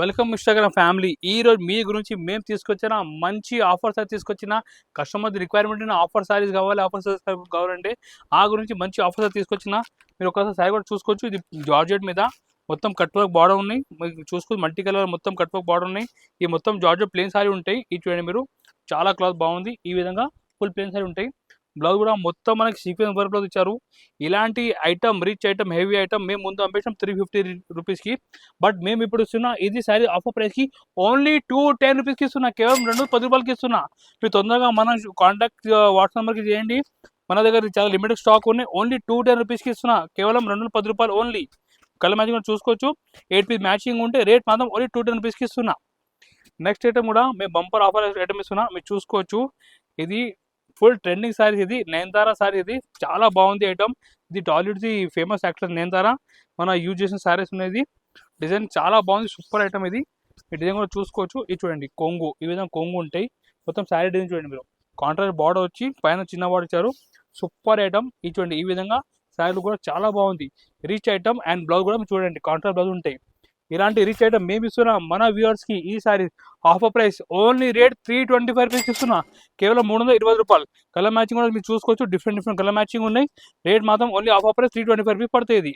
Welcome Instagram family. ఈ రోజు మీ గురించి మేము తీసుకొచ్చిన మంచి ఆఫర్స్ అయితే తీసుకొచ్చిన కస్టమర్ రిక్వైర్మెంట్ ఉన్న ఆఫర్ సారీస్ కావాలి, ఆఫర్ సారీస్ కావాలంటే ఆ గురించి మంచి ఆఫర్స్ అయితే తీసుకొచ్చిన. మీరు ఒకసారి సారీ కూడా చూసుకోవచ్చు. ఇది జార్జెట్ మీద మొత్తం కట్ వర్క్ బార్డర్ ఉన్నాయి. మీకు చూసుకోవచ్చు మల్టీ కలర్ మొత్తం కట్ వర్క్ బార్డర్ ఉన్నాయి. ఈ మొత్తం జార్జెట్ ప్లేన్ సారీ ఉంటాయి. ఇది చూడండి మీరు, చాలా క్లాత్ బాగుంది. ఈ విధంగా ఫుల్ ప్లేన్ సారీ ఉంటాయి. బ్లౌజ్ కూడా మొత్తం మనకి సీక్వెన్స్ వర్క్ బ్లౌజ్ ఇచ్చారు. ఇలాంటి item, rich item, heavy item మేము ముందు అమ్మేసాం 350 రూపీస్కి. బట్ మేము ఇప్పుడు ఇస్తున్నా ఇది సారీ ఆఫర్ ప్రైస్కి ఓన్లీ 210 రూపీస్కి ఇస్తున్నా. కేవలం 210 రూపాయలకి ఇస్తున్నా. మీరు తొందరగా మన కాంటాక్ట్ వాట్సాప్ నెంబర్కి చేయండి. మన దగ్గర చాలా లిమిటెడ్ స్టాక్ ఉన్నాయి. ఓన్లీ 210 రూపీస్కి ఇస్తున్నా. కేవలం 210 రూపాయలు ఓన్లీ. కలర్ మ్యాచింగ్ కూడా చూసుకోవచ్చు. 8 పీస్ మ్యాచింగ్ ఉంటే రేట్ మాత్రం ఓన్లీ 210 రూపీస్కి ఇస్తున్నా. నెక్స్ట్ ఐటమ్ కూడా మేము బంపర్ ఆఫర్ ఐటమ్ ఇస్తున్నా. మీరు చూసుకోవచ్చు. ఇది ఫుల్ ట్రెండింగ్ సారీస్. ఇది నయనతార సారీ. ఇది చాలా బాగుంది ఐటమ్. ఇది టాలీవుడ్ది ఫేమస్ యాక్టర్ నయనతార మన యూజ్ చేసిన సారీస్ ఉన్నాయి. డిజైన్ చాలా బాగుంది, సూపర్ ఐటమ్ ఇది. ఈ డిజైన్ కూడా చూసుకోవచ్చు. ఇది చూడండి కొంగు, ఈ విధంగా కొంగు ఉంటాయి. మొత్తం సారీ డిజైన్ చూడండి మీరు. కాంట్రాస్ట్ బార్డర్ వచ్చి పైన చిన్న బార్డర్ ఇచ్చారు. Super item. ఇది చూడండి, ఈ విధంగా సారీలు కూడా చాలా బాగుంది. రిచ్ ఐటమ్ అండ్ బ్లౌజ్ కూడా చూడండి కాంట్రాస్ట్ బ్లౌజ్ ఉంటాయి. ఇలాంటి రిచ్ ఐటమ్ మేము ఇస్తున్నాం మన వ్యూవర్స్కి. ఈ sorry offer price only rate 325 రూపీస్కి ఇస్తున్నా. కేవలం 320 రూపాయలు. కలర్ మ్యాచింగ్ కూడా మీరు చూసుకోవచ్చు. డిఫరెంట్ కలర్ మ్యాచింగ్ ఉన్నాయి. రేట్ మాత్రం ఓన్లీ ఆఫర్ ప్రైస్ 325 రూపీస్ పడుతుంది.